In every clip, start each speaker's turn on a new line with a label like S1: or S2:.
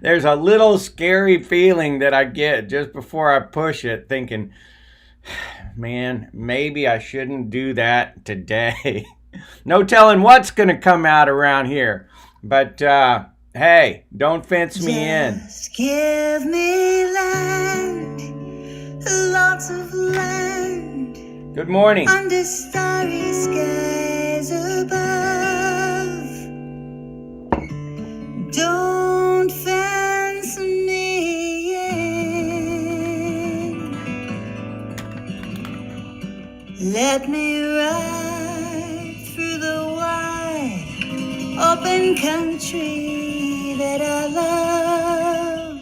S1: there's a little scary feeling that I get just before I push it, thinking, man, maybe I shouldn't do that today. No telling what's going to come out around here. But hey, don't fence me in.
S2: Just give me land, lots of land.
S1: Good morning.
S2: Under starry skies above. Don't fence me in. Let me ride through the wide open country that I love.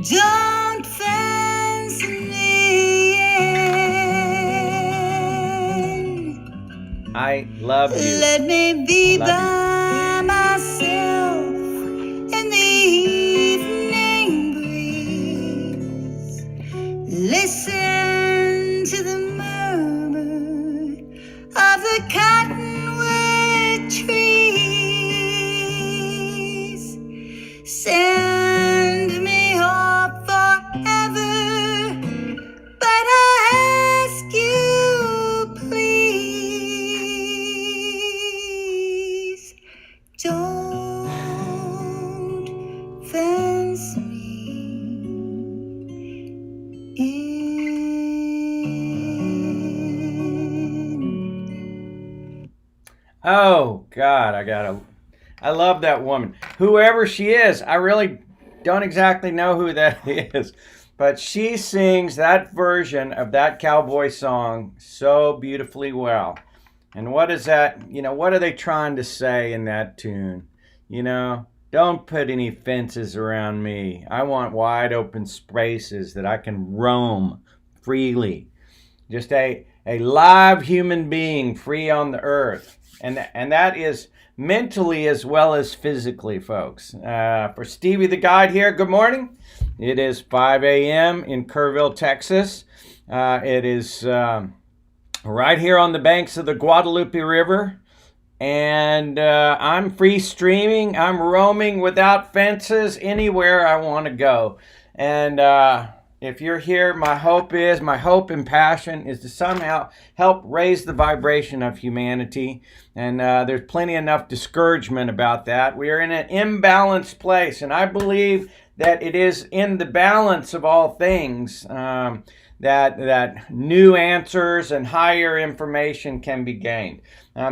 S2: Don't fence me in.
S1: I love you.
S2: Let me be
S1: Love
S2: by myself in the evening breeze. Listen to the murmur of the cottonwood trees. Send me off forever, but I ask you, please, don't fence me in.
S1: Oh, God, I love that woman. Whoever she is, I really don't exactly know who that is. But she sings that version of that cowboy song so beautifully well. And what is that? What are they trying to say in that tune? Don't put any fences around me. I want wide open spaces that I can roam freely. Just a live human being free on the earth. And that is mentally as well as physically, folks. For Stevie the Guide here, good morning. It is 5 a.m. in Kerrville, Texas. It is right here on the banks of the Guadalupe River. And I'm free streaming. I'm roaming without fences anywhere I want to go. And if you're here, my hope and passion is to somehow help raise the vibration of humanity. And there's plenty enough discouragement about that. We are in an imbalanced place, and I believe that it is in the balance of all things that new answers and higher information can be gained.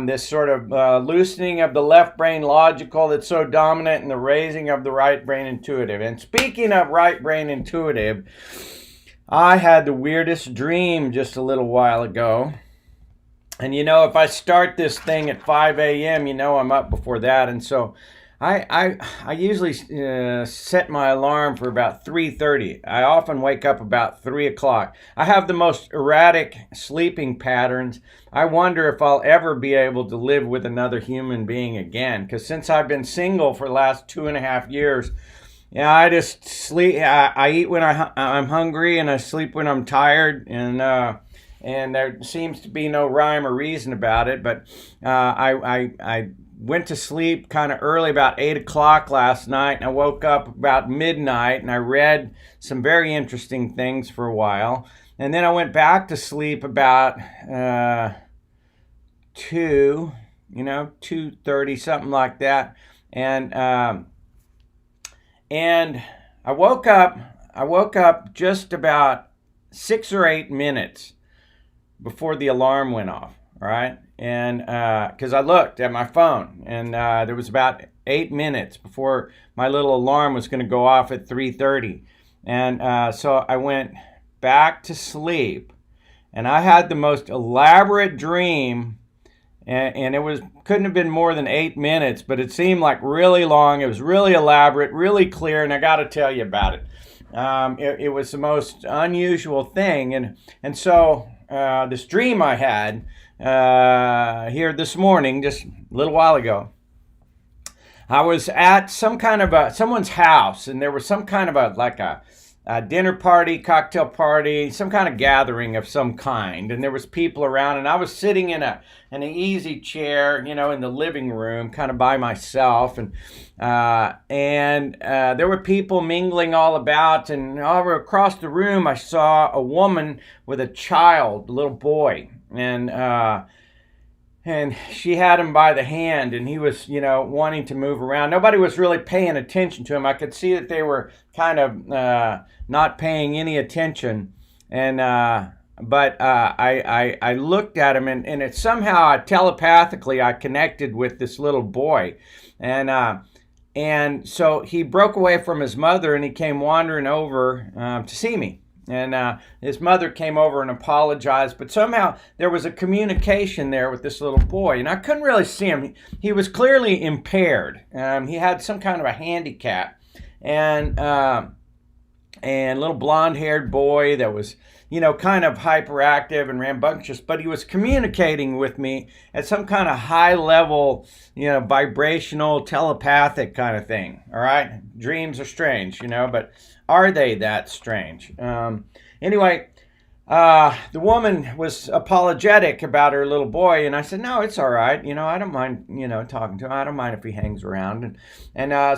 S1: This sort of loosening of the left brain logical that's so dominant and the raising of the right brain intuitive. And speaking of right brain intuitive, I had the weirdest dream just a little while ago. And if I start this thing at 5 a.m., I'm up before that. And so I usually set my alarm for about 3:30. I often wake up about 3 o'clock. I have the most erratic sleeping patterns. I wonder if I'll ever be able to live with another human being again. Because since I've been single for the last 2.5 years, I just sleep. I eat when I'm hungry, and I sleep when I'm tired. And there seems to be no rhyme or reason about it. But I went to sleep kind of early, about 8 o'clock last night, and I woke up about midnight, and I read some very interesting things for a while. And then I went back to sleep about 2:30, something like that. And I woke up just about 6 or 8 minutes before the alarm went off, right? And because I looked at my phone, and there was about 8 minutes before my little alarm was going to go off at 3:30. And so I went back to sleep, and I had the most elaborate dream, and it couldn't have been more than 8 minutes, but it seemed like really long. It was really elaborate, really clear, and I got to tell you about it. It was the most unusual thing, and so this dream I had here this morning, just a little while ago, I was at some kind of someone's house, and there was some kind of dinner party, cocktail party, some kind of gathering of some kind, and there was people around, and I was sitting in an easy chair, you know, in the living room, kind of by myself, and there were people mingling all about, and over across the room, I saw a woman with a child, a little boy, and she had him by the hand, and he was, you know, wanting to move around. Nobody was really paying attention to him. I could see that they were kind of not paying any attention. And but I looked at him, and it somehow telepathically I connected with this little boy, and so he broke away from his mother, and he came wandering over to see me. And his mother came over and apologized, but somehow there was a communication there with this little boy, and I couldn't really see him. He was clearly impaired. He had some kind of a handicap, and little blonde-haired boy that was, you know, kind of hyperactive and rambunctious, but he was communicating with me at some kind of high level, you know, vibrational, telepathic kind of thing. All right, dreams are strange, you know, but are they that strange? Anyway, the woman was apologetic about her little boy, and I said, no, it's all right. You know, I don't mind, you know, talking to him. I don't mind if he hangs around.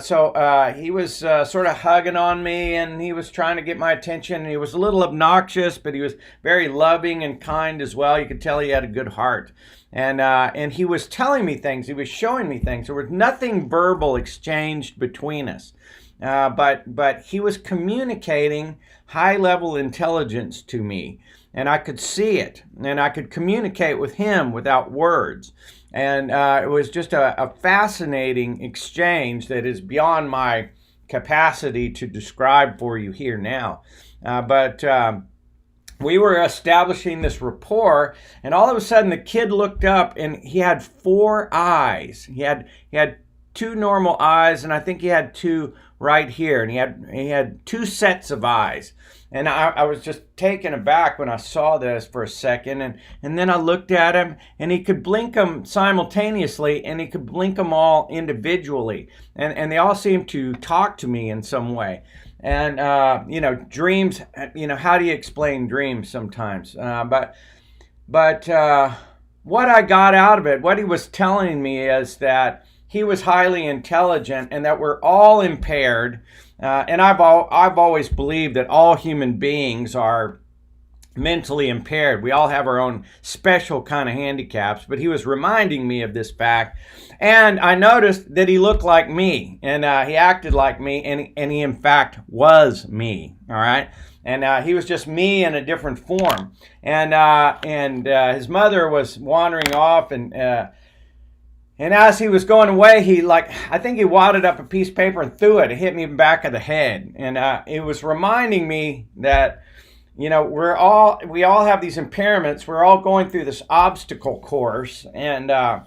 S1: So he was sort of hugging on me, and he was trying to get my attention. And he was a little obnoxious, but he was very loving and kind as well. You could tell he had a good heart. And he was telling me things. He was showing me things. There was nothing verbal exchanged between us. But he was communicating high-level intelligence to me, and I could see it, and I could communicate with him without words. And it was just a fascinating exchange that is beyond my capacity to describe for you here now. But we were establishing this rapport, and all of a sudden the kid looked up, and he had 4 eyes. He had 2 normal eyes, and I think he had 2 right here, and he had 2 sets of eyes. And I was just taken aback when I saw this for a second, and then I looked at him, and he could blink them simultaneously, and he could blink them all individually, and they all seemed to talk to me in some way. And you know, dreams, you know, how do you explain dreams sometimes? But what I got out of it, what he was telling me is that he was highly intelligent, and that we're all impaired. And I've always believed that all human beings are mentally impaired. We all have our own special kind of handicaps, but he was reminding me of this fact. And I noticed that he looked like me, and he acted like me, and he in fact was me, all right? And he was just me in a different form. And his mother was wandering off, and as he was going away, I think he wadded up a piece of paper and threw it. It hit me in the back of the head. And it was reminding me that, you know, we all have these impairments. We're all going through this obstacle course. And I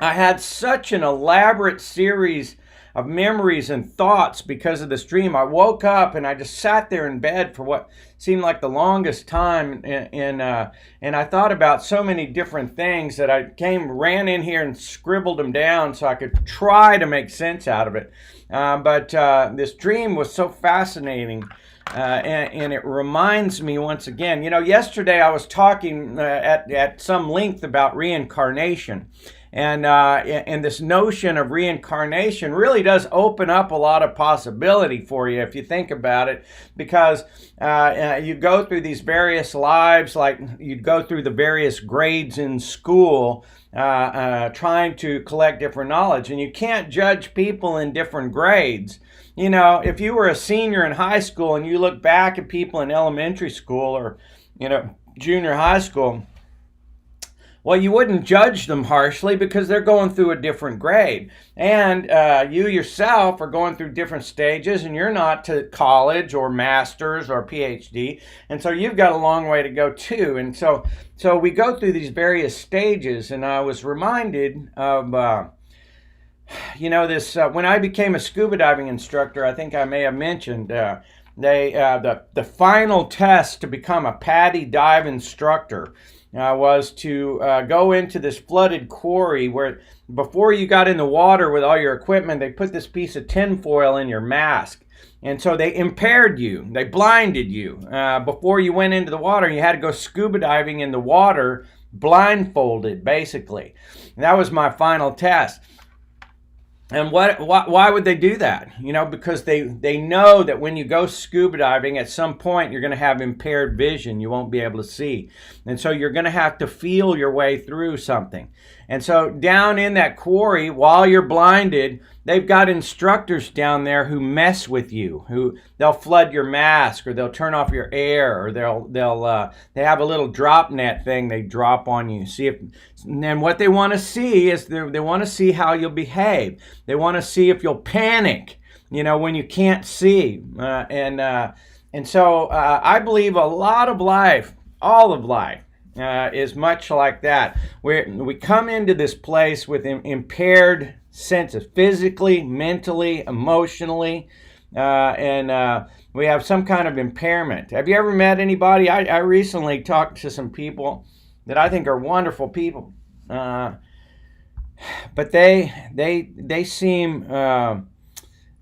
S1: had such an elaborate series of memories and thoughts because of this dream. I woke up and I just sat there in bed for what seemed like the longest time, and I thought about so many different things that I ran in here and scribbled them down so I could try to make sense out of it. But this dream was so fascinating, and it reminds me once again, you know, yesterday I was talking at some length about reincarnation. And this notion of reincarnation really does open up a lot of possibility for you if you think about it, because you go through these various lives, like you'd go through the various grades in school, trying to collect different knowledge, and you can't judge people in different grades. You know, if you were a senior in high school and you look back at people in elementary school or, you know, junior high school, well, you wouldn't judge them harshly because they're going through a different grade. And you yourself are going through different stages, and you're not to college or master's or PhD. And so you've got a long way to go too. And so we go through these various stages, and I was reminded of, you know, this, when I became a scuba diving instructor, I think I may have mentioned, the final test to become a PADI dive instructor was to go into this flooded quarry where before you got in the water with all your equipment, they put this piece of tinfoil in your mask. And so they impaired you. They blinded you. Before you went into the water, you had to go scuba diving in the water blindfolded, basically. And that was my final test. And why would they do that? You know, because they know that when you go scuba diving, at some point you're going to have impaired vision. You won't be able to see. And so you're going to have to feel your way through something. And so down in that quarry, while you're blinded, they've got instructors down there who mess with you, who they'll flood your mask, or they'll turn off your air, or they have a little drop net thing they drop on you. See if, and what they want to see is they want to see how you'll behave. They want to see if you'll panic, you know, when you can't see. And so I believe a lot of life, all of life, is much like that. We come into this place with impaired senses, physically, mentally, emotionally, and we have some kind of impairment. Have you ever met anybody? I recently talked to some people that I think are wonderful people, but they seem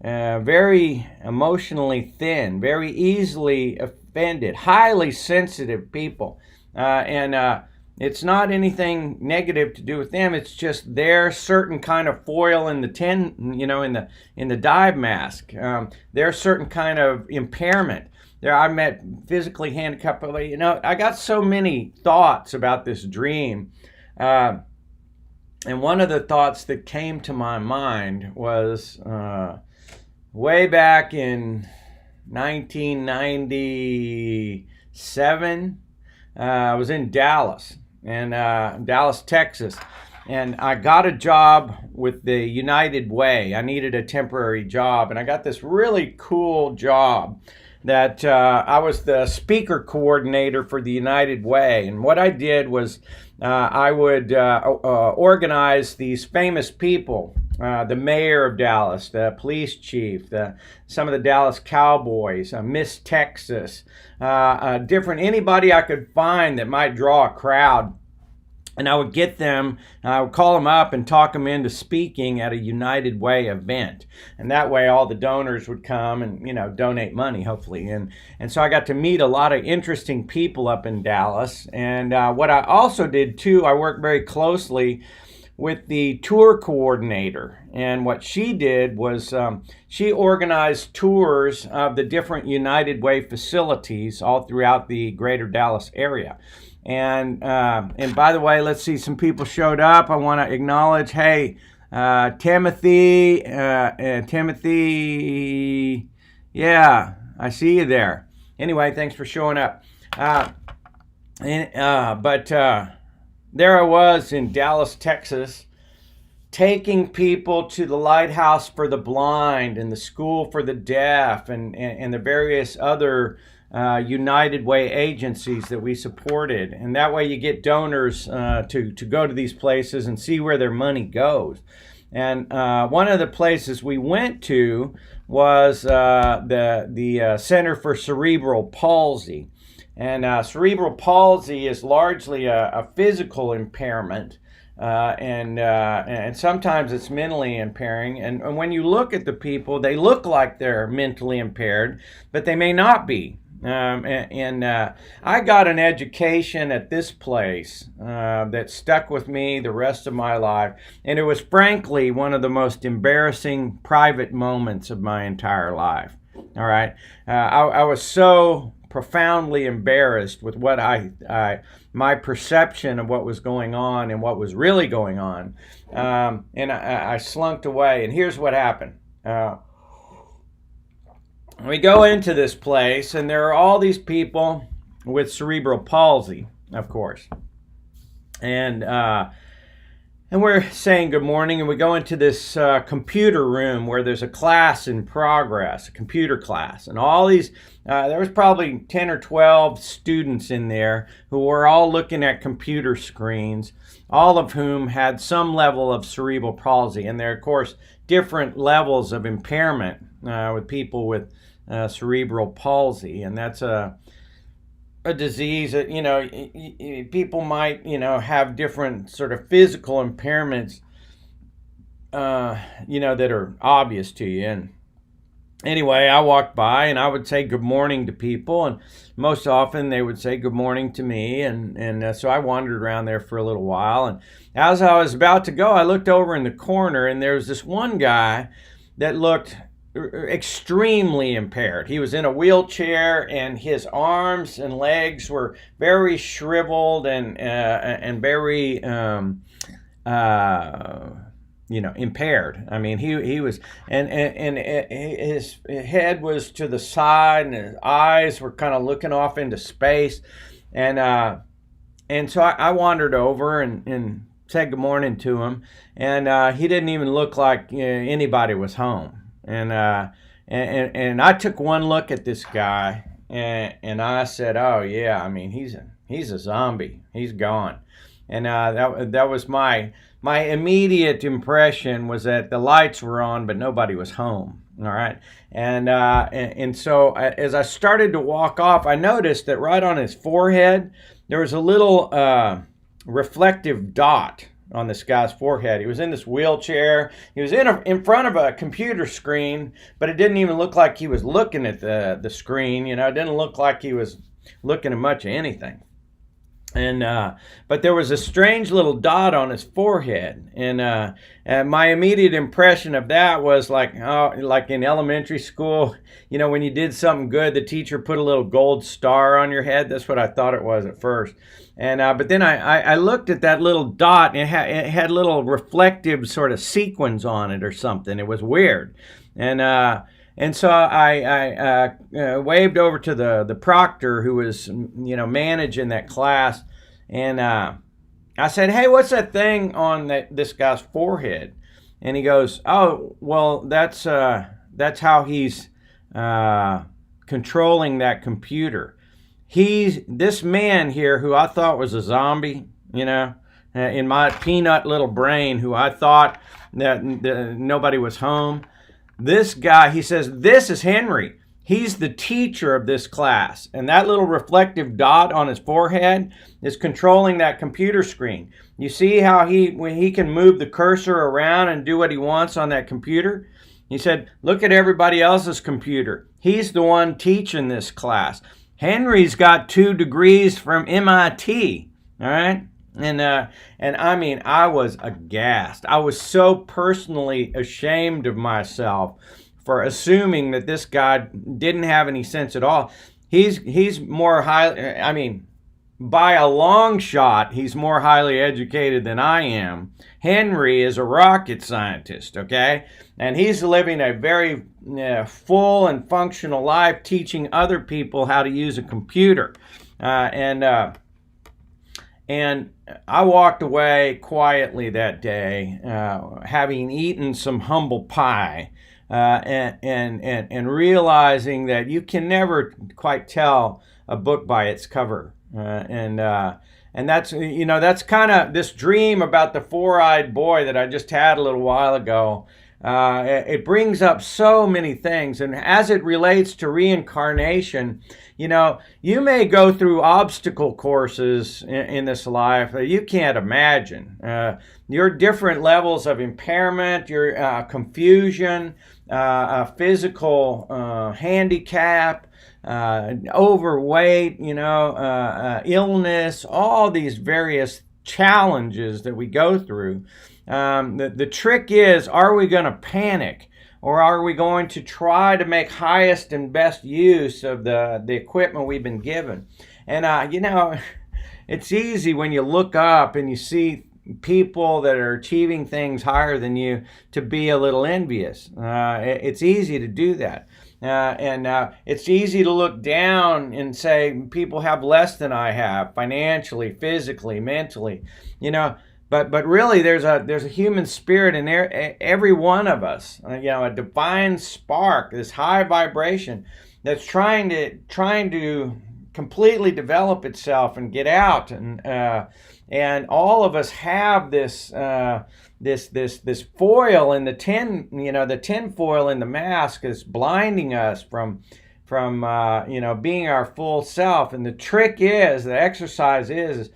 S1: very emotionally thin, very easily offended, highly sensitive people. And it's not anything negative to do with them. It's just their certain kind of foil in the tin, you know, in the dive mask. Their certain kind of impairment. There, I met physically handicapped people. You know, I got so many thoughts about this dream, and one of the thoughts that came to my mind was way back in 1997. I was in Dallas, Texas, and I got a job with the United Way. I needed a temporary job, and I got this really cool job that I was the speaker coordinator for the United Way. And what I did was I would organize these famous people, the mayor of Dallas, the police chief, some of the Dallas Cowboys, Miss Texas, anybody I could find that might draw a crowd. And I would get them, I would call them up and talk them into speaking at a United Way event. And that way all the donors would come and, you know, donate money, hopefully. And so I got to meet a lot of interesting people up in Dallas. And what I also did too, I worked very closely with the tour coordinator. And what she did was she organized tours of the different United Way facilities all throughout the greater Dallas area. And by the way, let's see, some people showed up. I want to acknowledge, hey, Timothy, yeah, I see you there. Anyway, thanks for showing up. But there I was in Dallas, Texas, taking people to the Lighthouse for the Blind and the School for the Deaf and the various other United Way agencies that we supported. And that way you get donors to go to these places and see where their money goes. And one of the places we went to was the Center for Cerebral Palsy. And cerebral palsy is largely a physical impairment, and sometimes it's mentally impairing. And when you look at the people, they look like they're mentally impaired, but they may not be. I got an education at this place that stuck with me the rest of my life. And it was frankly one of the most embarrassing private moments of my entire life. All right. I was so profoundly embarrassed with what my perception of what was going on and what was really going on. And I slunked away. And here's what happened. We go into this place, and there are all these people with cerebral palsy, of course. And we're saying good morning, and we go into this computer room where there's a class in progress, a computer class. And all these, there was probably 10 or 12 students in there who were all looking at computer screens, all of whom had some level of cerebral palsy. And there are, of course, different levels of impairment with people with cerebral palsy. And that's a disease that, you know, people might, you know, have different sort of physical impairments, you know, that are obvious to you. anyway, I walked by and I would say good morning to people, and most often they would say good morning to me, and so I wandered around there for a little while, and as I was about to go, I looked over in the corner, and there was this one guy that looked extremely impaired. He was in a wheelchair, and his arms and legs were very shriveled and very impaired. I mean, he was, and his head was to the side, and his eyes were kind of looking off into space, and so I wandered over and said good morning to him, and he didn't even look like anybody was home. And I took one look at this guy, and I said, "Oh yeah, I mean he's a zombie. He's gone." And that was my immediate impression, was that the lights were on, but nobody was home. All right, and so as I started to walk off, I noticed that right on his forehead there was a little reflective dot on this guy's forehead. He was in this wheelchair. He was in front of a computer screen, but it didn't even look like he was looking at the screen. It didn't look like he was looking at much of anything. And but there was a strange little dot on his forehead, and my immediate impression of that was like in elementary school, when you did something good, the teacher put a little gold star on your head. That's what I thought it was at first. And but then I looked at that little dot, and it had little reflective sort of sequins on it or something. It was weird, and so I waved over to the proctor who was managing that class, and I said, "Hey, what's that thing on this guy's forehead?" And he goes, "Oh, well, that's how he's controlling that computer. This man here, who I thought was a zombie, in my peanut little brain, who I thought that nobody was home. This guy," he says, "this is Henry. He's the teacher of this class. And that little reflective dot on his forehead is controlling that computer screen. You see how when he can move the cursor around and do what he wants on that computer?" He said, "Look at everybody else's computer. He's the one teaching this class. Henry's got 2 degrees from MIT, all right?" And I mean, I was aghast. I was so personally ashamed of myself for assuming that this guy didn't have any sense at all. He's more highly, I mean, by a long shot, he's more highly educated than I am. Henry is a rocket scientist, okay? And he's living a very full and functional life, teaching other people how to use a computer. And I walked away quietly that day, having eaten some humble pie, and realizing that you can never quite tell a book by its cover. And that's that's kind of this dream about the 4-eyed boy that I just had a little while ago. It brings up so many things, and as it relates to reincarnation, you may go through obstacle courses in this life that you can't imagine. Your different levels of impairment, your confusion, physical handicap, overweight, illness, all these various challenges that we go through. The trick is, are we going to panic, or are we going to try to make highest and best use of the equipment we've been given? And it's easy when you look up and you see people that are achieving things higher than you to be a little envious. It's easy to do that. And it's easy to look down and say people have less than I have, financially, physically, mentally, But really, there's a human spirit in there, every one of us, a divine spark, this high vibration that's trying to completely develop itself and get out, and all of us have this foil in the tin, the tin foil in the mask is blinding us from being our full self. And the trick is, the exercise is,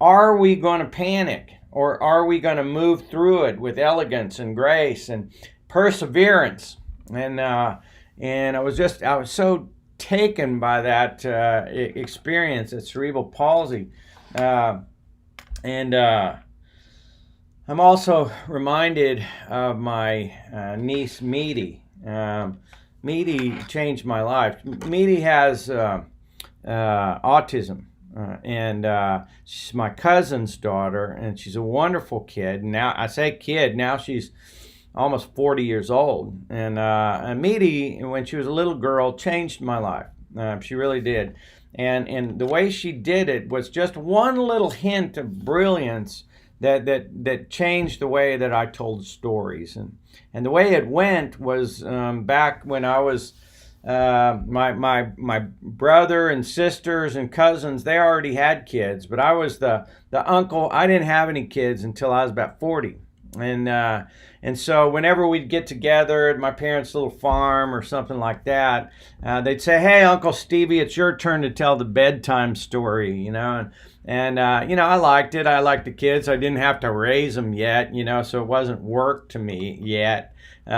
S1: are we going to panic? Or are we going to move through it with elegance and grace and perseverance? And And I was so taken by that experience, that cerebral palsy. And I'm also reminded of my niece, Meady. Meady changed my life. Meady has autism. And she's my cousin's daughter, and she's a wonderful kid. Now, I say kid, now she's almost 40 years old. And Meady, when she was a little girl, changed my life. She really did. And the way she did it was just one little hint of brilliance that changed the way that I told stories. And the way it went was back when I was my brother and sisters and cousins, they already had kids, but I was the uncle. I didn't have any kids until I was about 40. And so whenever we'd get together at my parents' little farm or something like that, they'd say, "Hey, Uncle Stevie, it's your turn to tell the bedtime story," you know. And I liked it. I liked the kids. I didn't have to raise them yet, so it wasn't work to me yet. So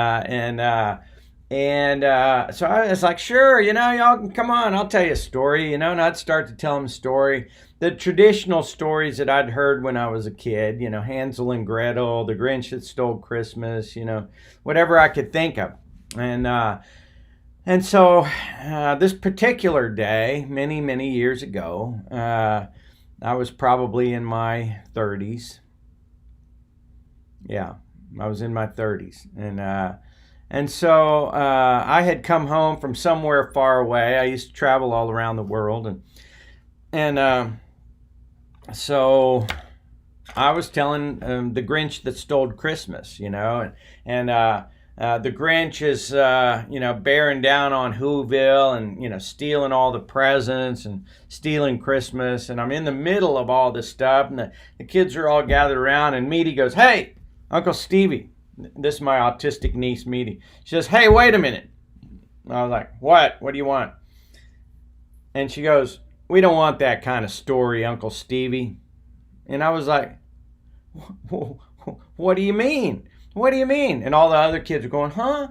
S1: I was like, sure, y'all come on, I'll tell you a story, and I'd start to tell them a story. The traditional stories that I'd heard when I was a kid, Hansel and Gretel, the Grinch that stole Christmas, whatever I could think of. And so this particular day, many, many years ago, I was probably in my 30s. Yeah, I was in my 30s. And so I had come home from somewhere far away. I used to travel all around the world. And so I was telling the Grinch that stole Christmas, and the Grinch is, bearing down on Whoville and, stealing all the presents and stealing Christmas. And I'm in the middle of all this stuff. And the kids are all gathered around. And Meady goes, "Hey, Uncle Stevie." This is my autistic niece, Meady. She says, "Hey, wait a minute." I was like, "What? What do you want?" And she goes, "We don't want that kind of story, Uncle Stevie." And I was like, "What do you mean? What do you mean?" And all the other kids are going, "Huh?"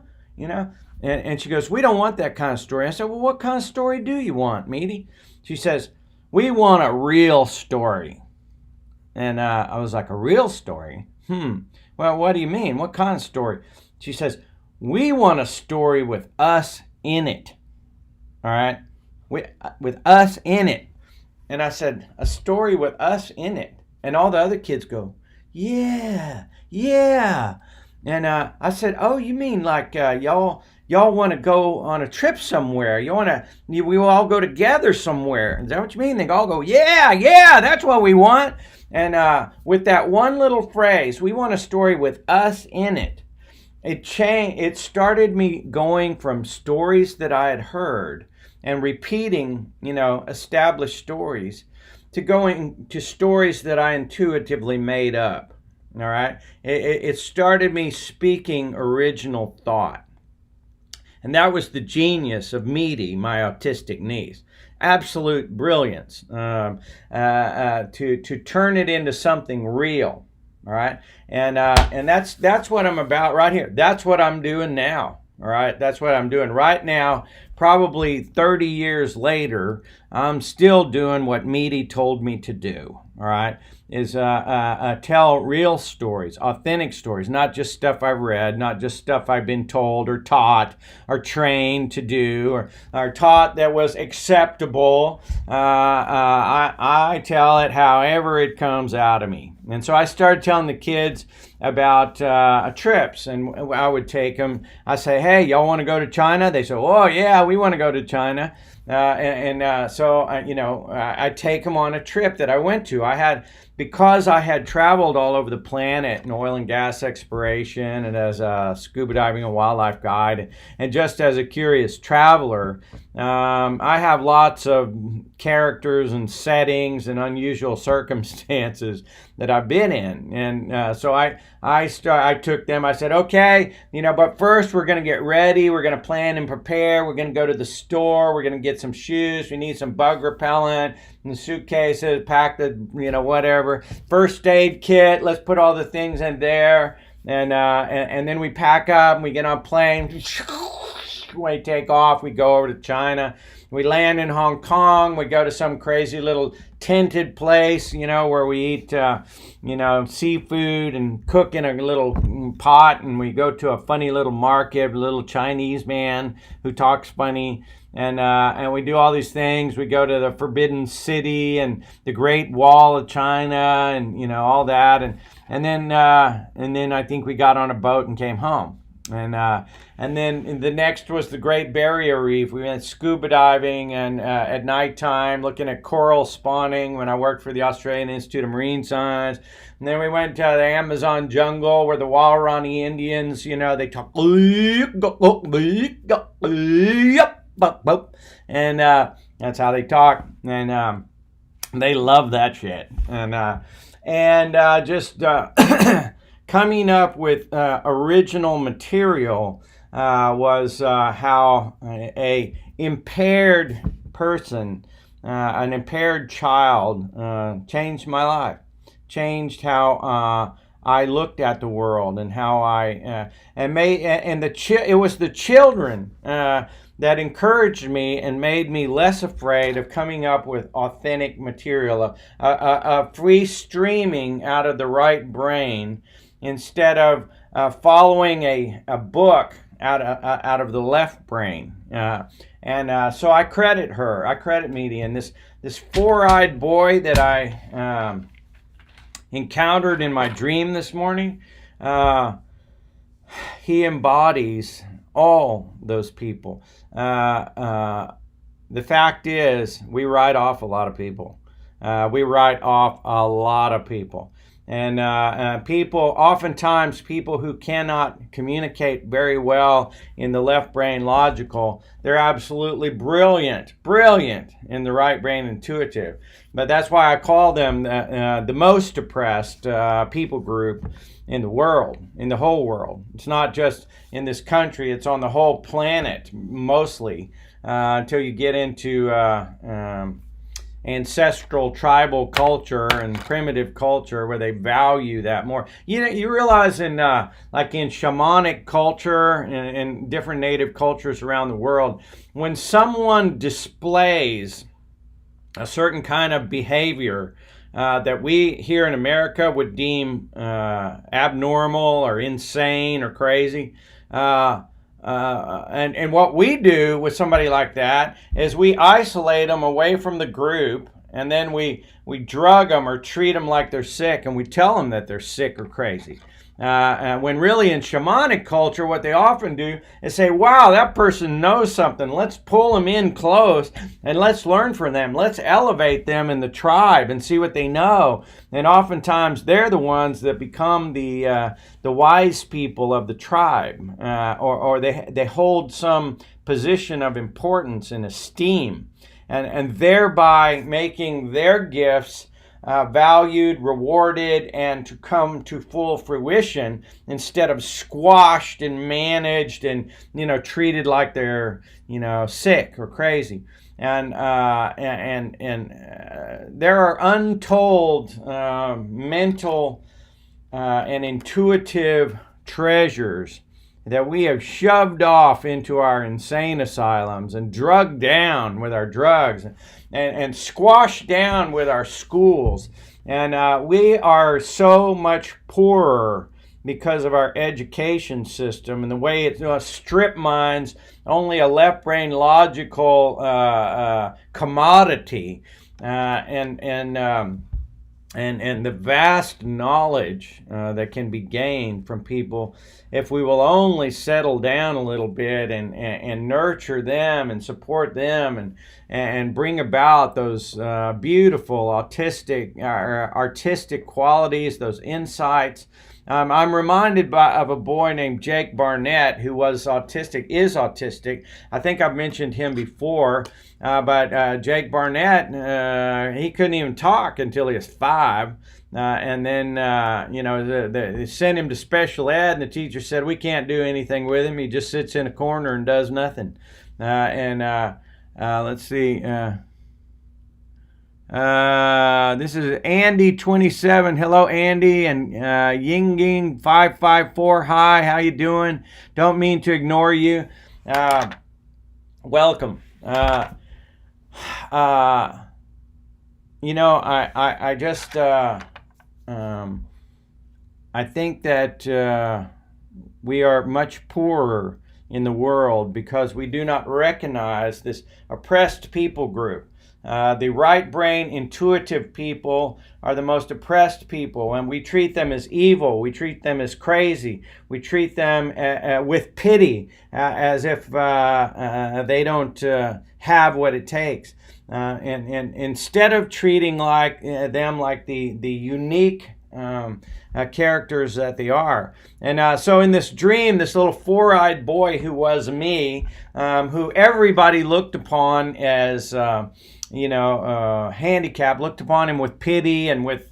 S1: And she goes, "We don't want that kind of story." I said, "Well, what kind of story do you want, Meady?" She says, "We want a real story." And I was like, "A real story? Well, what do you mean? What kind of story?" She says, "We want a story with us in it." All right? With us in it. And I said, "A story with us in it?" And all the other kids go, "Yeah, yeah." And I said, "Oh, you mean like y'all want to go on a trip somewhere? We will all go together somewhere. Is that what you mean?" They all go, "Yeah, yeah, that's what we want." And with that one little phrase, "We want a story with us in it," it started me going from stories that I had heard and repeating, established stories, to going to stories that I intuitively made up. All right? It started me speaking original thought. And that was the genius of Meady, my autistic niece. Absolute brilliance to turn it into something real. All right, and that's what I'm about right here. That's what I'm doing now. All right, that's what I'm doing right now. Probably 30 years later, I'm still doing what Meady told me to do. All right, is tell real stories, authentic stories, not just stuff I've read, not just stuff I've been told or taught or trained to do or taught that was acceptable. I tell it however it comes out of me. And so I started telling the kids about trips, and I would take them. I say, "Hey, y'all want to go to China?" They say, "Oh yeah, we want to go to China." So I take them on a trip that I went to. Because I had traveled all over the planet in oil and gas exploration and as a scuba diving and wildlife guide, and just as a curious traveler, I have lots of characters and settings and unusual circumstances that I've been in. And so I took them. I said, "Okay, but first we're going to get ready. We're going to plan and prepare. We're going to go to the store. We're going to get some shoes. We need some bug repellent and the suitcases, pack the, whatever. First aid kit. Let's put all the things in there." And then we pack up and we get on a plane. we take off. We go over to China. We land in Hong Kong. We go to some crazy little tented place, where we eat, seafood and cook in a little pot. And we go to a funny little market, a little Chinese man who talks funny. And we do all these things. We go to the Forbidden City and the Great Wall of China and, all that. And then I think we got on a boat and came home. And then the next was the Great Barrier Reef. We went scuba diving and at nighttime looking at coral spawning when I worked for the Australian Institute of Marine Science. And then we went to the Amazon jungle where the Waorani Indians, they talk. And that's how they talk. And they love that shit. And just coming up with original material was how a impaired person, an impaired child, changed my life, changed how I looked at the world and how I it was the children that encouraged me and made me less afraid of coming up with authentic material, a free streaming out of the right brain instead of following a book out of the left brain. So I credit her. I credit Median. This four-eyed boy that I encountered in my dream this morning, he embodies all those people. The fact is, we write off a lot of people. We write off a lot of people. And oftentimes people who cannot communicate very well in the left brain logical, they're absolutely brilliant in the right brain intuitive. But that's why I call them the most oppressed people group in the world, in the whole world. It's not just in this country, it's on the whole planet mostly, until you get into ancestral tribal culture and primitive culture where they value that more. You realize in shamanic culture and different native cultures around the world, when someone displays a certain kind of behavior that we here in America would deem abnormal or insane or crazy, and what we do with somebody like that is we isolate them away from the group, and then we drug them or treat them like they're sick, and we tell them that they're sick or crazy. When really in shamanic culture, what they often do is say, wow, that person knows something. Let's pull them in close and let's learn from them. Let's elevate them in the tribe and see what they know. And oftentimes they're the ones that become the wise people of the tribe, or they hold some position of importance and esteem, and thereby making their gifts valued, rewarded, and to come to full fruition instead of squashed and managed and treated like they're sick or crazy. And there are untold mental and intuitive treasures that we have shoved off into our insane asylums and drugged down with our drugs and squashed down with our schools. And we are so much poorer because of our education system and the way it strip mines only a left brain logical commodity, and the vast knowledge that can be gained from people if we will only settle down a little bit and nurture them and support them and bring about those beautiful artistic qualities, those insights. I'm reminded of a boy named Jake Barnett who is autistic. I think I've mentioned him before, but Jake Barnett, he couldn't even talk until he was 5. And then, they sent him to special ed, and the teacher said, we can't do anything with him. He just sits in a corner and does nothing. Let's see. This is Andy27. Hello, Andy. And Yinging554. Hi, how you doing? Don't mean to ignore you. Welcome. I just I think that we are much poorer in the world because we do not recognize this oppressed people group. The right brain, intuitive people are the most oppressed people, and we treat them as evil. We treat them as crazy. We treat them with pity, as if they don't have what it takes. And instead of treating them like the unique characters that they are. And so in this dream, this little four-eyed boy who was me, who everybody looked upon as, handicapped, looked upon him with pity and with,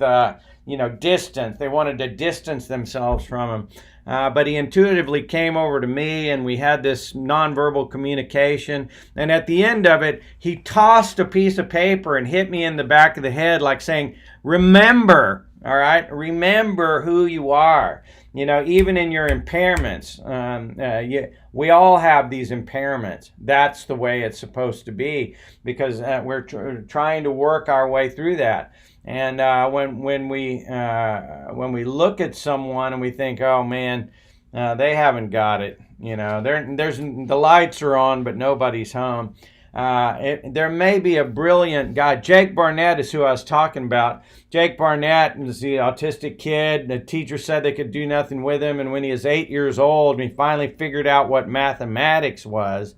S1: distance. They wanted to distance themselves from him. But he intuitively came over to me, and we had this nonverbal communication. And at the end of it, he tossed a piece of paper and hit me in the back of the head, like saying, remember, all right? Remember who you are. Even in your impairments, we all have these impairments. That's the way it's supposed to be, because we're trying to work our way through that. And when we look at someone and we think, oh man, they haven't got it. There's the lights are on, but nobody's home. There may be a brilliant guy. Jake Barnett is who I was talking about. Jake Barnett was the autistic kid. The teacher said they could do nothing with him. And when he was 8 years old, he finally figured out what mathematics was.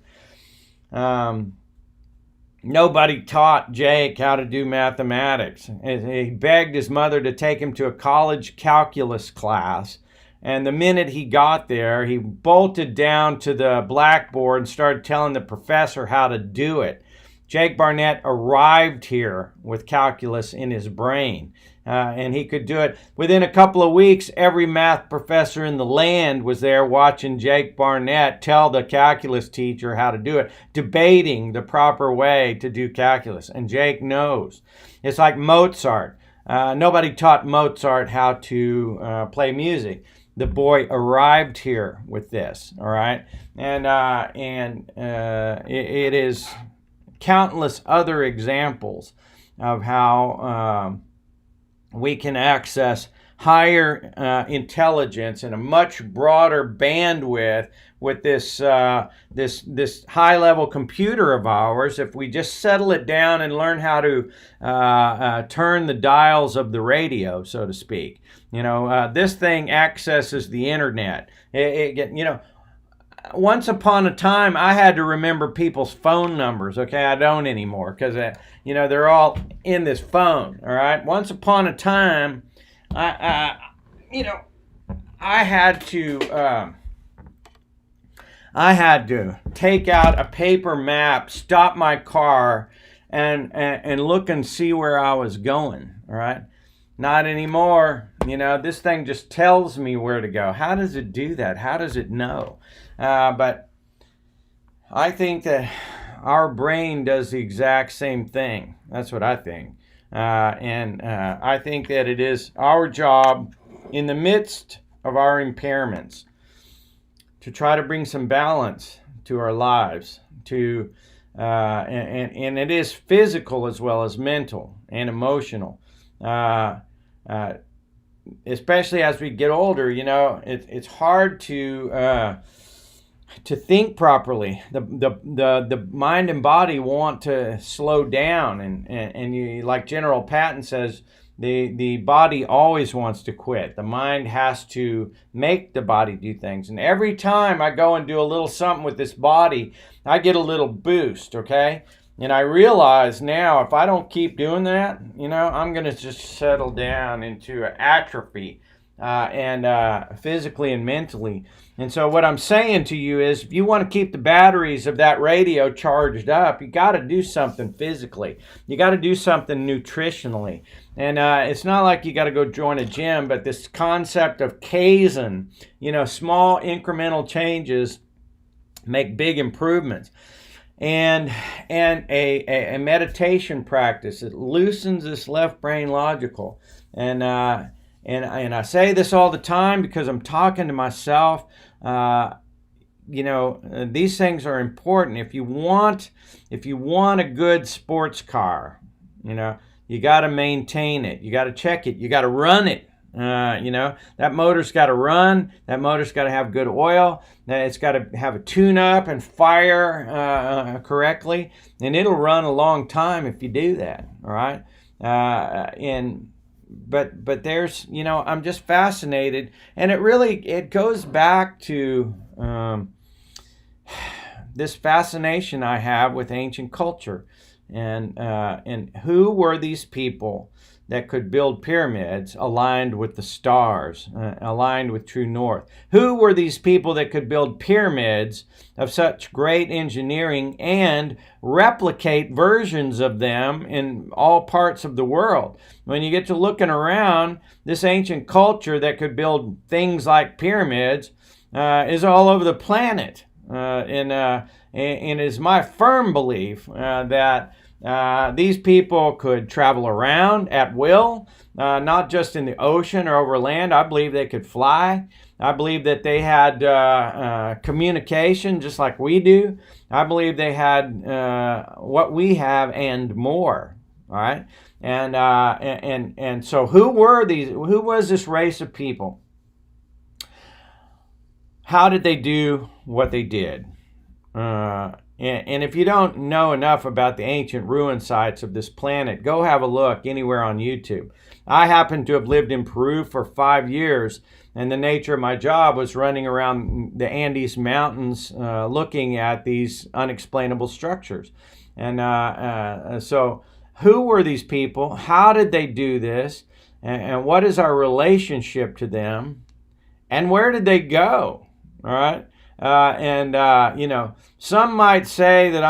S1: Nobody taught Jake how to do mathematics. He begged his mother to take him to a college calculus class. And the minute he got there, he bolted down to the blackboard and started telling the professor how to do it. Jake Barnett arrived here with calculus in his brain, and he could do it. Within a couple of weeks, every math professor in the land was there watching Jake Barnett tell the calculus teacher how to do it, debating the proper way to do calculus. And Jake knows. It's like Mozart. Nobody taught Mozart how to play music. The boy arrived here with this, all right? And it is countless other examples of how we can access higher intelligence and a much broader bandwidth with this high-level computer of ours if we just settle it down and learn how to turn the dials of the radio, so to speak. This thing accesses the internet. Once upon a time, I had to remember people's phone numbers. Okay, I don't anymore because they're all in this phone. All right. Once upon a time, I had to take out a paper map, stop my car, and look and see where I was going. All right. Not anymore. This thing just tells me where to go. How does it do that? How does it know? But I think that our brain does the exact same thing. That's what I think. And I think that it is our job in the midst of our impairments to try to bring some balance to our lives, and it is physical as well as mental and emotional. Especially as we get older, it's hard to think properly. The mind and body want to slow down, and you, like General Patton says, the body always wants to quit. The mind has to make the body do things. And every time I go and do a little something with this body, I get a little boost, okay? And I realize now if I don't keep doing that, I'm going to just settle down into atrophy and physically and mentally. And so what I'm saying to you is if you want to keep the batteries of that radio charged up, you got to do something physically. You got to do something nutritionally. And it's not like you got to go join a gym, but this concept of Kaizen, small incremental changes make big improvements. And a meditation practice that loosens this left brain logical. And I say this all the time because I'm talking to myself. these things are important. If you want a good sports car, you got to maintain it. You got to check it. You got to run it. That motor's got to run. That motor's got to have good oil. It's got to have a tune-up and fire correctly, and it'll run a long time if you do that. All right, but there's, I'm just fascinated, and it goes back to this fascination I have with ancient culture, and who were these people that could build pyramids aligned with the stars, aligned with true north? Who were these people that could build pyramids of such great engineering and replicate versions of them in all parts of the world? When you get to looking around, this ancient culture that could build things like pyramids is all over the planet. And it is my firm belief that these people could travel around at will, not just in the ocean or over land. I believe they could fly. I believe that they had communication just like we do. I believe they had what we have and more. All right, and so who was this race of people? How did they do what they did? And if you don't know enough about the ancient ruin sites of this planet, go have a look anywhere on YouTube. I happen to have lived in Peru for 5 years, and the nature of my job was running around the Andes Mountains looking at these unexplainable structures. And so who were these people? How did they do this? And what is our relationship to them? And where did they go? All right. Some might say that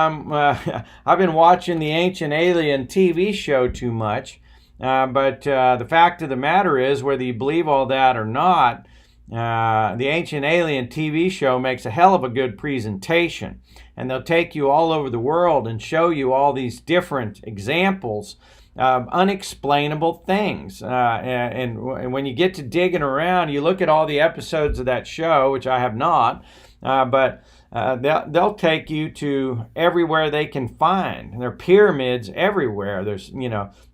S1: I've been watching the Ancient Alien TV show too much, but the fact of the matter is, whether you believe all that or not, the Ancient Alien TV show makes a hell of a good presentation, and they'll take you all over the world and show you all these different examples of unexplainable things. And when you get to digging around, you look at all the episodes of that show, which I have not, but they'll take you to everywhere they can find. There are pyramids everywhere. There's,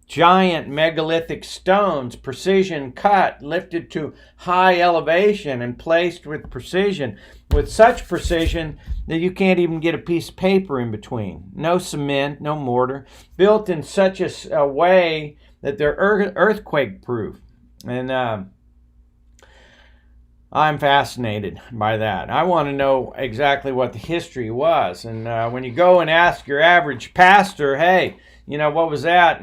S1: giant megalithic stones, precision cut, lifted to high elevation and placed with precision, with such precision that you can't even get a piece of paper in between. No cement, no mortar, built in such a way that they're earthquake proof. And I'm fascinated by that. I want to know exactly what the history was. And when you go and ask your average pastor, hey, what was that?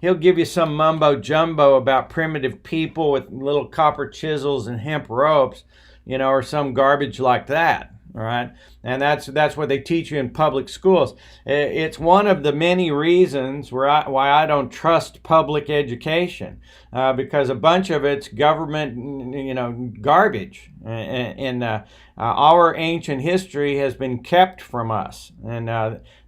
S1: He'll give you some mumbo jumbo about primitive people with little copper chisels and hemp ropes, or some garbage like that. All right, and that's what they teach you in public schools. It's one of the many reasons why I don't trust public education, because a bunch of it's government, garbage, and our ancient history has been kept from us, and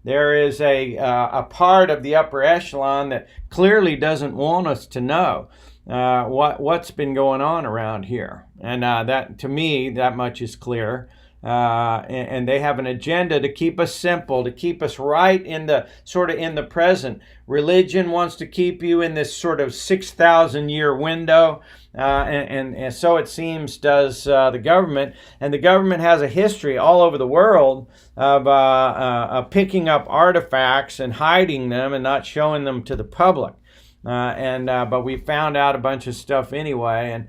S1: there is a part of the upper echelon that clearly doesn't want us to know what's been going on around here, and that, to me, that much is clear. And they have an agenda to keep us simple, to keep us right in the present. Religion wants to keep you in this sort of 6,000 year window, and so it seems does the government. And the government has a history all over the world of picking up artifacts and hiding them and not showing them to the public. But we found out a bunch of stuff anyway,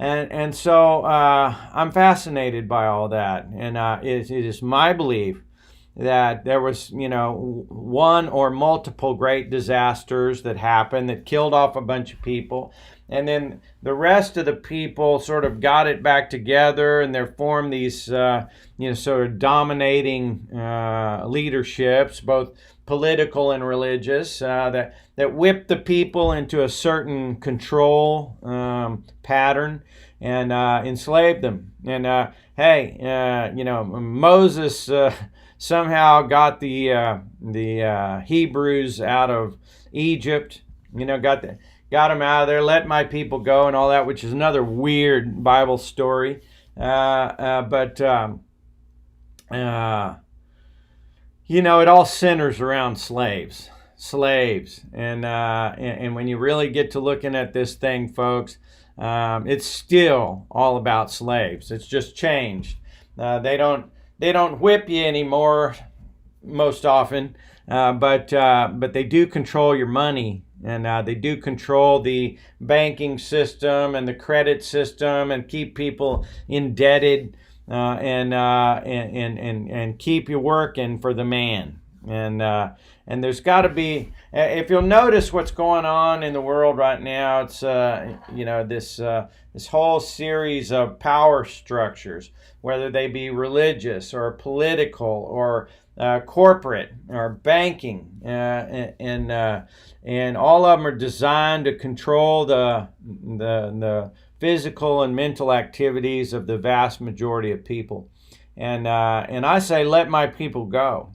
S1: and so I'm fascinated by all that, and it is my belief that there was, one or multiple great disasters that happened that killed off a bunch of people, and then the rest of the people sort of got it back together, and they formed these, sort of dominating leaderships, both political and religious, that whipped the people into a certain control pattern and enslaved them. And Moses somehow got the Hebrews out of Egypt. Got them out of there, let my people go, and all that, which is another weird Bible story. But you know, it all centers around slaves. And when you really get to looking at this thing, folks, it's still all about slaves. It's just changed. They don't whip you anymore most often, but they do control your money, and they do control the banking system and the credit system, and keep people indebted, and keep you working for the man. And there's got to be, if you'll notice what's going on in the world right now, it's this whole series of power structures, whether they be religious or political or corporate or banking, and all of them are designed to control the physical and mental activities of the vast majority of people. And I say, let my people go.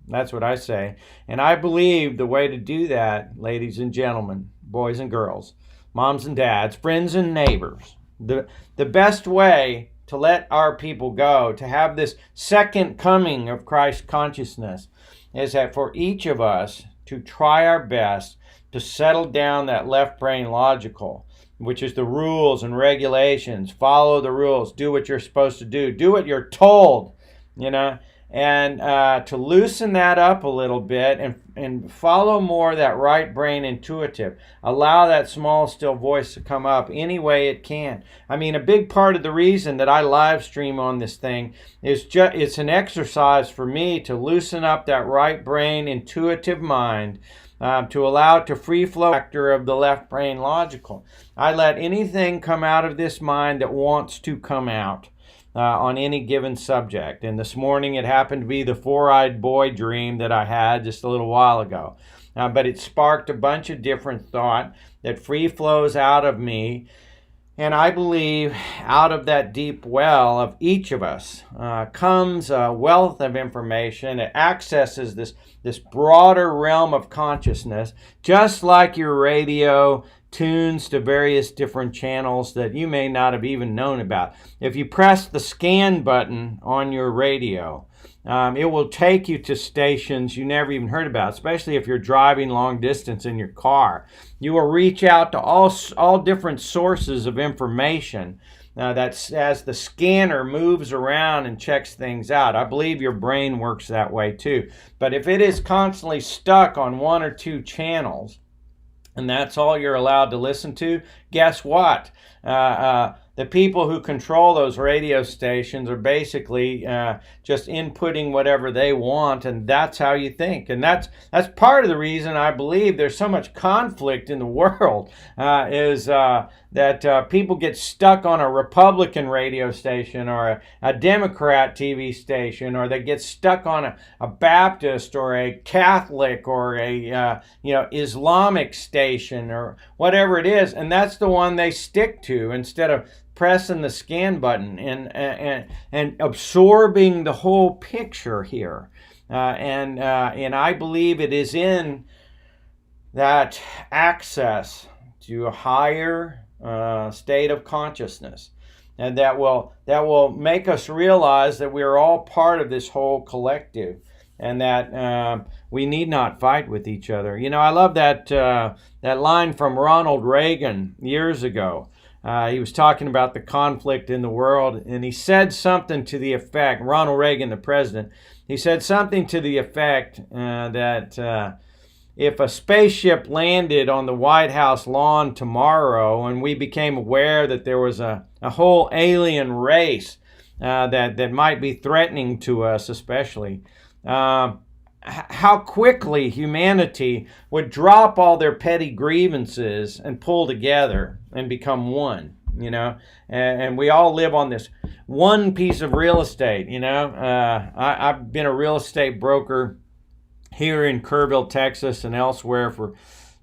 S1: That's what I say. And I believe the way to do that, ladies and gentlemen, boys and girls, moms and dads, friends and neighbors, the best way to let our people go, to have this second coming of Christ consciousness, is that for each of us to try our best to settle down that left brain logical, which is the rules and regulations. Follow the rules. Do what you're supposed to do. Do what you're told, and to loosen that up a little bit and follow more that right brain intuitive. Allow that small, still voice to come up any way it can. I mean, a big part of the reason that I live stream on this thing is it's an exercise for me to loosen up that right brain intuitive mind, to allow it to free flow factor of the left brain logical. I let anything come out of this mind that wants to come out. On any given subject. And this morning it happened to be the four-eyed boy dream that I had just a little while ago. But it sparked a bunch of different thought that free flows out of me. And I believe out of that deep well of each of us comes a wealth of information. It accesses this broader realm of consciousness, just like your radio tunes to various different channels that you may not have even known about. If you press the scan button on your radio, it will take you to stations you never even heard about, especially if you're driving long distance in your car. You will reach out to all different sources of information that's as the scanner moves around and checks things out. I believe your brain works that way too. But if it is constantly stuck on one or two channels, and that's all you're allowed to listen to, guess what? The people who control those radio stations are basically just inputting whatever they want, and that's how you think. And that's part of the reason I believe there's so much conflict in the world, is that people get stuck on a Republican radio station or a Democrat TV station, or they get stuck on a Baptist or a Catholic or a Islamic station or whatever it is, and that's the one they stick to instead of pressing the scan button and absorbing the whole picture here. And I believe it is in that access to a higher state of consciousness, and that will make us realize that we are all part of this whole collective, and that we need not fight with each other. I love that line from Ronald Reagan years ago. He was talking about the conflict in the world, and he said something to the effect, Ronald Reagan, the president, he said something to the effect that if a spaceship landed on the White House lawn tomorrow and we became aware that there was a whole alien race that might be threatening to us especially, how quickly humanity would drop all their petty grievances and pull together and become one, and we all live on this one piece of real estate. I've been a real estate broker here in Kerrville, Texas, and elsewhere for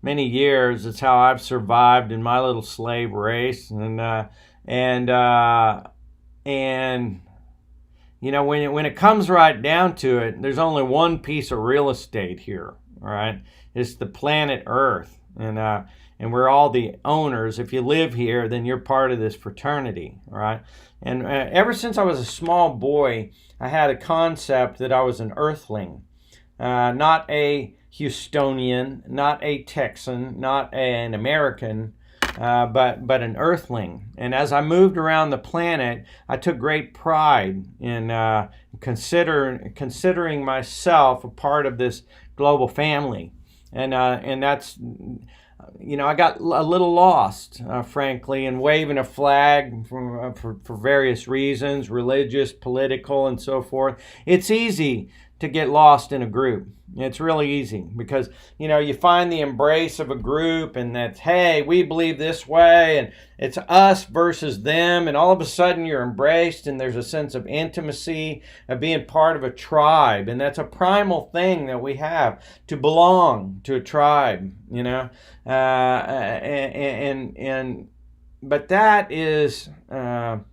S1: many years. It's how I've survived in my little slave race, and when it comes right down to it, there's only one piece of real estate here, all right? It's the planet Earth, and we're all the owners. If you live here, then you're part of this fraternity, all right? And ever since I was a small boy, I had a concept that I was an earthling, not a Houstonian, not a Texan, not an American, but an earthling. And as I moved around the planet, I took great pride in considering myself a part of this global family. And that's, I got a little lost, frankly, in waving a flag for various reasons, religious, political, and so forth. It's easy to get lost in a group. It's really easy because, you find the embrace of a group, and that's, hey, we believe this way, and it's us versus them, and all of a sudden you're embraced, and there's a sense of intimacy, of being part of a tribe, and that's a primal thing that we have, to belong to a tribe, but that is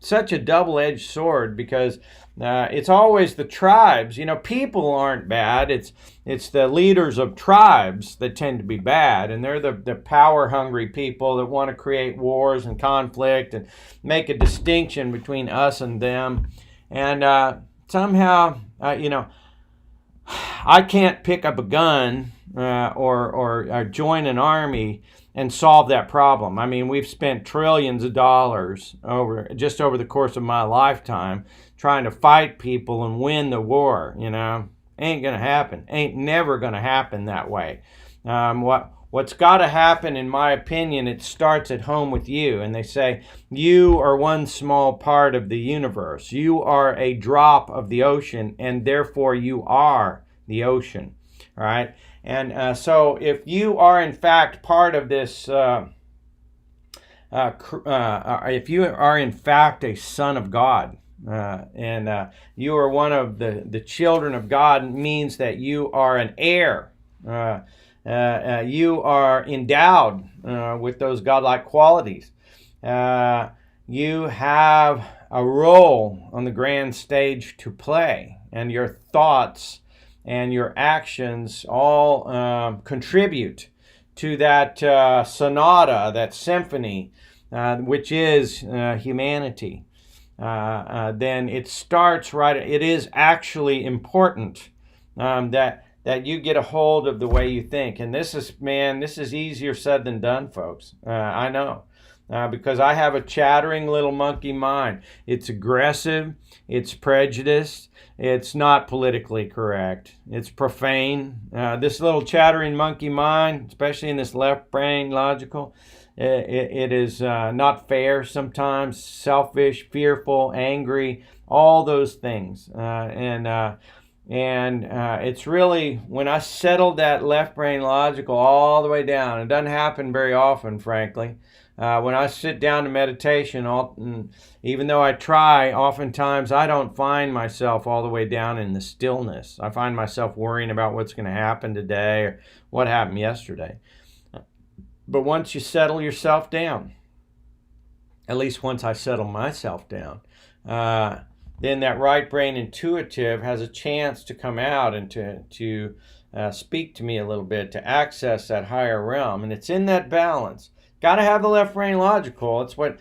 S1: such a double-edged sword, because it's always the tribes. People aren't bad. It's the leaders of tribes that tend to be bad, and they're the power-hungry people that want to create wars and conflict and make a distinction between us and them. And somehow, I can't pick up a gun or join an army and solve that problem. I mean, we've spent trillions of dollars over the course of my lifetime trying to fight people and win the war. Ain't gonna happen. Ain't never gonna happen that way. What's got to happen, in my opinion, it starts at home with you. And they say you are one small part of the universe. You are a drop of the ocean, and therefore you are the ocean. All right. And so if you are in fact part of this, if you are in fact a son of God, and you are one of the children of God, means that you are an heir. You are endowed with those godlike qualities. You have a role on the grand stage to play, and your thoughts and your actions all contribute to that sonata, that symphony, which is humanity. Then it starts right. It is actually important that you get a hold of the way you think. And this is easier said than done, folks. I know. Because I have a chattering little monkey mind. It's aggressive, it's prejudiced, it's not politically correct, it's profane. This little chattering monkey mind, especially in this left brain logical, it is not fair sometimes, selfish, fearful, angry, all those things. And it's really, when I settled that left brain logical all the way down, it doesn't happen very often, frankly. When I sit down to meditation, even though I try, oftentimes I don't find myself all the way down in the stillness. I find myself worrying about what's going to happen today or what happened yesterday. But once you settle yourself down, at least once I settle myself down, then that right brain intuitive has a chance to come out and to speak to me a little bit, to access that higher realm. And it's in that balance. Got to have the left brain logical. It's what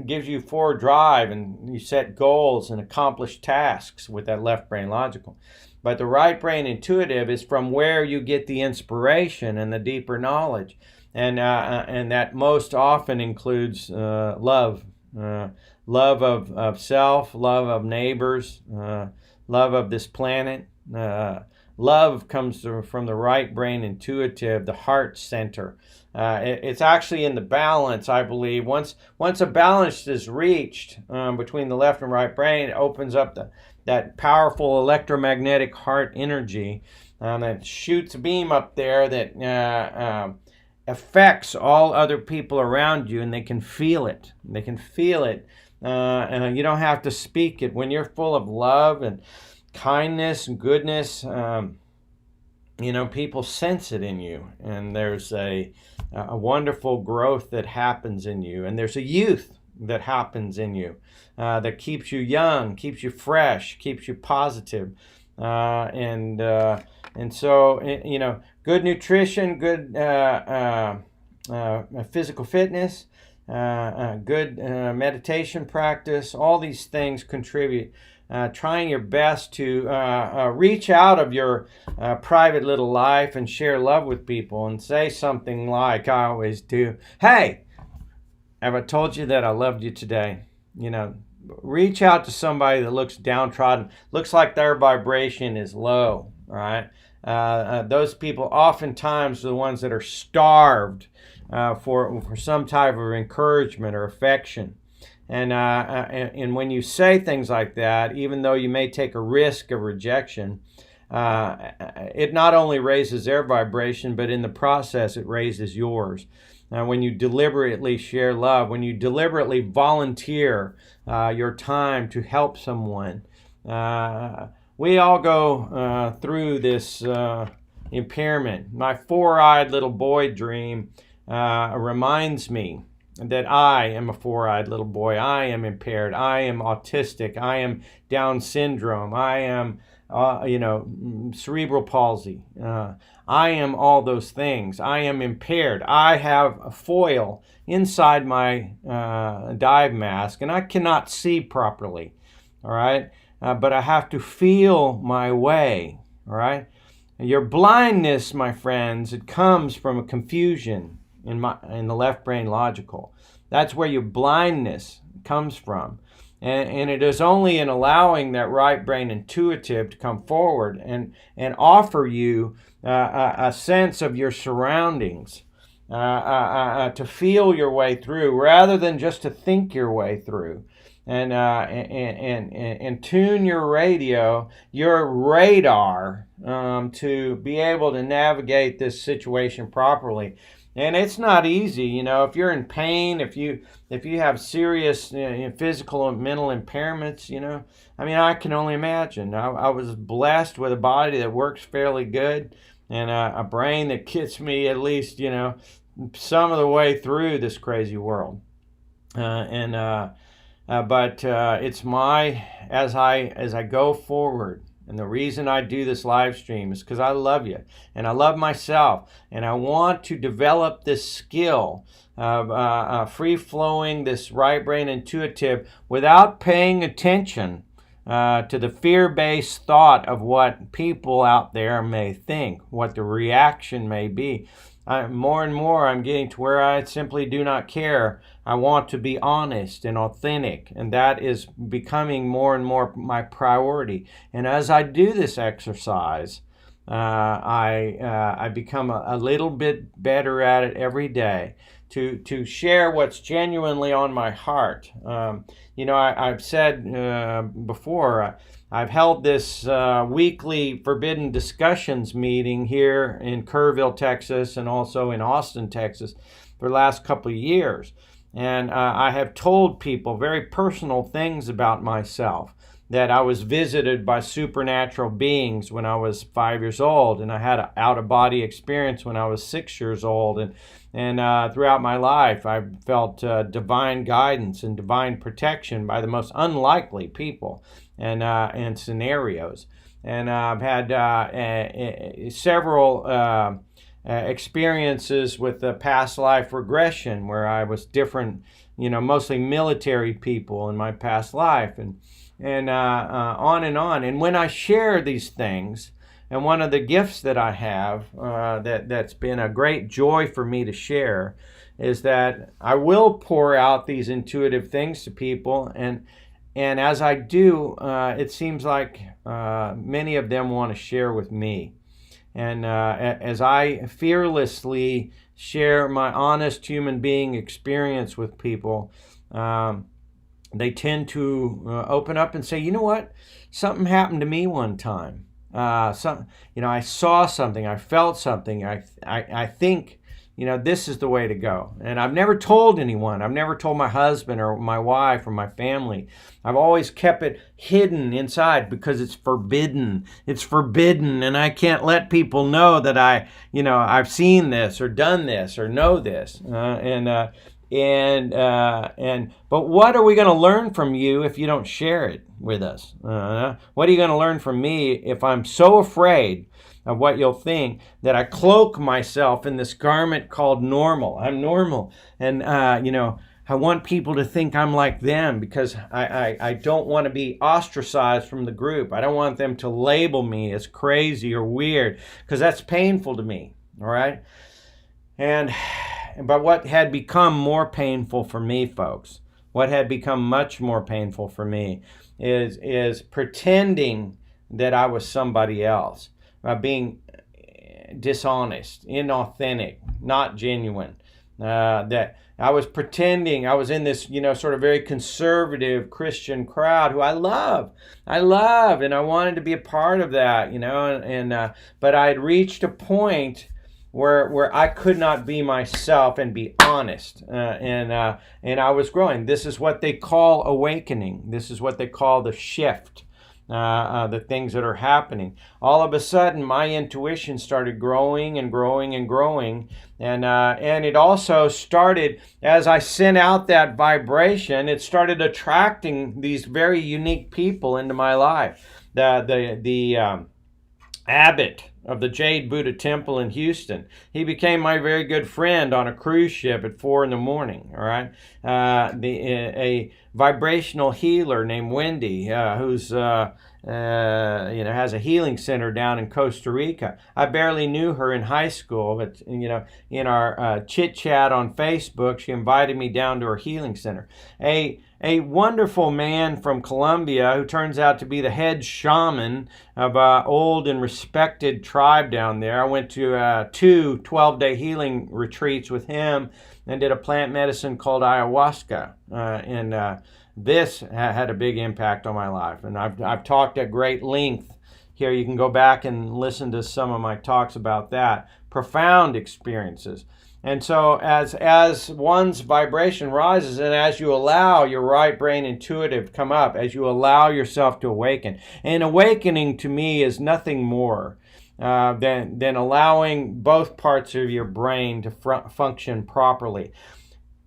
S1: gives you forward drive, and you set goals and accomplish tasks with that left brain logical. But the right brain intuitive is from where you get the inspiration and the deeper knowledge, and that most often includes love, love of self, love of neighbors, love of this planet. Love comes from the right brain intuitive, the heart center. It's actually in the balance, I believe. Once a balance is reached between the left and right brain, it opens up that powerful electromagnetic heart energy that shoots a beam up there that affects all other people around you, and they can feel it. They can feel it. And you don't have to speak it. When you're full of love and kindness and goodness, people sense it in you, and there's a wonderful growth that happens in you, and there's a youth that happens in you that keeps you young, keeps you fresh, keeps you positive, and so good nutrition, good physical fitness, good meditation practice, all these things contribute trying your best to reach out of your private little life and share love with people and say something like I always do. Hey, have I told you that I loved you today? You know, reach out to somebody that looks downtrodden, looks like their vibration is low, right? Those people oftentimes are the ones that are starved for some type of encouragement or affection. And when you say things like that, even though you may take a risk of rejection, it not only raises their vibration, but in the process, it raises yours. Now, when you deliberately share love, when you deliberately volunteer your time to help someone, we all go through this impairment. My four-eyed little boy dream reminds me that I am a four-eyed little boy. I am impaired. I am autistic. I am Down syndrome. I am, cerebral palsy. I am all those things. I am impaired. I have a foil inside my dive mask, and I cannot see properly. All right, but I have to feel my way. All right, your blindness, my friends, it comes from a confusion in the left brain logical. That's where your blindness comes from. And it is only in allowing that right brain intuitive to come forward and offer you a sense of your surroundings, to feel your way through rather than just to think your way through. And tune your radio, your radar, to be able to navigate this situation properly. And it's not easy, you know. If you're in pain, if you have serious physical and mental impairments, you know, I mean, I can only imagine. I was blessed with a body that works fairly good, and a brain that gets me at least, you know, some of the way through this crazy world. But it's as I go forward. And the reason I do this live stream is because I love you and I love myself, and I want to develop this skill of free-flowing, this right brain intuitive, without paying attention to the fear-based thought of what people out there may think, what the reaction may be. More and more I'm getting to where I simply do not care. I want to be honest and authentic, and that is becoming more and more my priority. And as I do this exercise, I become a little bit better at it every day to share what's genuinely on my heart. I've said before, I've held this weekly Forbidden Discussions meeting here in Kerrville, Texas, and also in Austin, Texas, for the last couple of years. And I have told people very personal things about myself, that I was visited by supernatural beings when I was 5 years old, and I had an out-of-body experience when I was 6 years old, and throughout my life I've felt divine guidance and divine protection by the most unlikely people and scenarios. And I've had several experiences with the past life regression, where I was different, mostly military people in my past life, and on and on. And when I share these things, and one of the gifts that I have that's been a great joy for me to share, is that I will pour out these intuitive things to people, and as I do, it seems like many of them want to share with me. And as I fearlessly share my honest human being experience with people, they tend to open up and say, you know what, something happened to me one time. I saw something, I felt something, I think, this is the way to go. And I've never told anyone. I've never told my husband or my wife or my family. I've always kept it hidden inside because it's forbidden. It's forbidden, and I can't let people know that I've seen this or done this or know this. But what are we going to learn from you if you don't share it with us? What are you going to learn from me if I'm so afraid of what you'll think that I cloak myself in this garment called normal? I'm normal, and I want people to think I'm like them because I don't want to be ostracized from the group. I don't want them to label me as crazy or weird because that's painful to me, all right? But what had become more painful for me, folks, what had become much more painful for me is pretending that I was somebody else, being dishonest, inauthentic, not genuine. That I was pretending I was in this, sort of very conservative Christian crowd who I love, and I wanted to be a part of that, but I had reached a point where I could not be myself and be honest, and I was growing. This is what they call awakening. This is what they call the shift. The things that are happening. All of a sudden, my intuition started growing and growing and growing, and it also started as I sent out that vibration. It started attracting these very unique people into my life. The abbot of the Jade Buddha Temple in Houston. He became my very good friend on a cruise ship at 4 a.m. All right, a vibrational healer named Wendy, who's has a healing center down in Costa Rica. I barely knew her in high school, but in our chit chat on Facebook, she invited me down to her healing center. A wonderful man from Colombia who turns out to be the head shaman of an old and respected tribe down there. I went to 2 12-day healing retreats with him and did a plant medicine called ayahuasca. This had a big impact on my life. And I've talked at great length here. You can go back and listen to some of my talks about that. Profound experiences. And so as one's vibration rises, and as you allow your right brain intuitive come up, as you allow yourself to awaken, and awakening to me is nothing more than allowing both parts of your brain to function properly.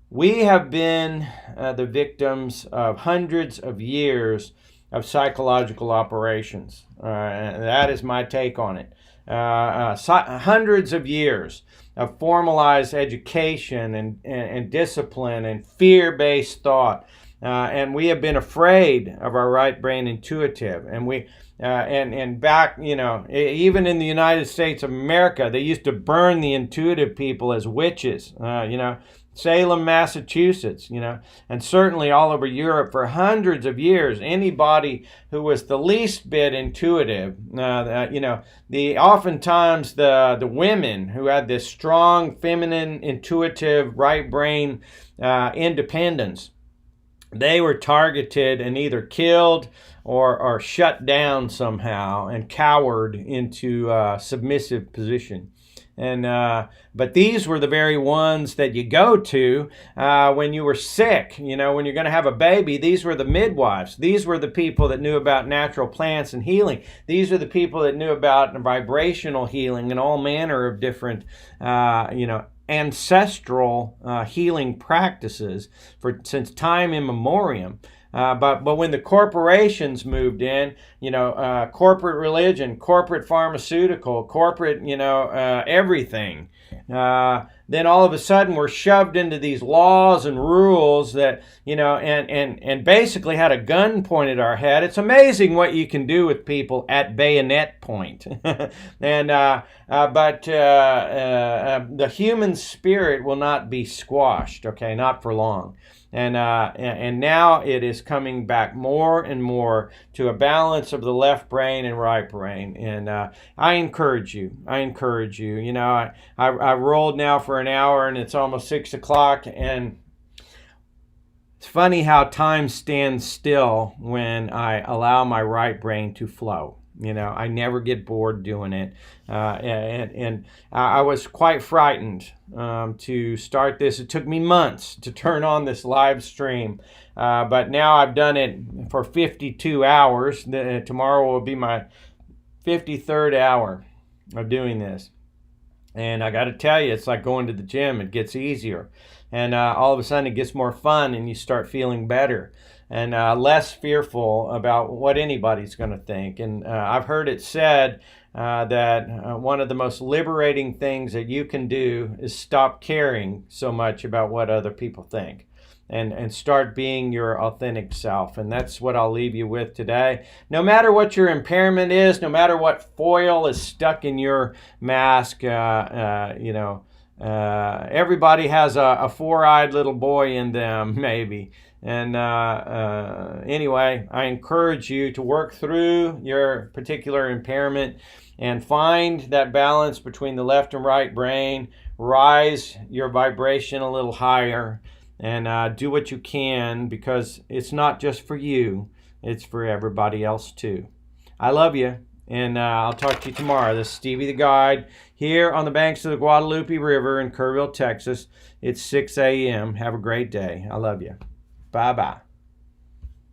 S1: We have been the victims of hundreds of years of psychological operations. That is my take on it. Hundreds of years of formalized education and discipline and fear-based thought, and we have been afraid of our right brain intuitive. And we and back, even in the United States of America, they used to burn the intuitive people as witches. Salem, Massachusetts, and certainly all over Europe for hundreds of years. Anybody who was the least bit intuitive, oftentimes the women who had this strong, feminine, intuitive, right brain independence, they were targeted and either killed or shut down somehow and cowered into a submissive position. But these were the very ones that you go to when you were sick, when you're going to have a baby. These were the midwives. These were the people that knew about natural plants and healing. These are the people that knew about vibrational healing and all manner of different, ancestral healing practices since time immemorial. But when the corporations moved in, corporate religion, corporate pharmaceutical, corporate, everything, then all of a sudden we're shoved into these laws and rules that, and basically had a gun pointed at our head. It's amazing what you can do with people at bayonet point. But the human spirit will not be squashed, okay, not for long. And now it is coming back more and more to a balance of the left brain and right brain. And I encourage you. I rolled now for an hour and it's almost 6 o'clock. And it's funny how time stands still when I allow my right brain to flow. I never get bored doing it. And I was quite frightened to start this. It took me months to turn on this live stream. But now I've done it for 52 hours. Tomorrow will be my 53rd hour of doing this. And I got to tell you, it's like going to the gym. It gets easier. And all of a sudden it gets more fun and you start feeling better. And less fearful about what anybody's going to think. And I've heard it said that one of the most liberating things that you can do is stop caring so much about what other people think. and start being your authentic self. And that's what I'll leave you with today. No matter what your impairment is, no matter what foil is stuck in your mask, everybody has a four-eyed little boy in them, maybe. And anyway, I encourage you to work through your particular impairment and find that balance between the left and right brain. Rise your vibration a little higher, and do what you can, because it's not just for you, it's for everybody else too. I love you, and I'll talk to you tomorrow. This is Stevie the Guide here on the banks of the Guadalupe River in Kerrville, Texas. It's 6 a.m. Have a great day. I love you. Bye-bye.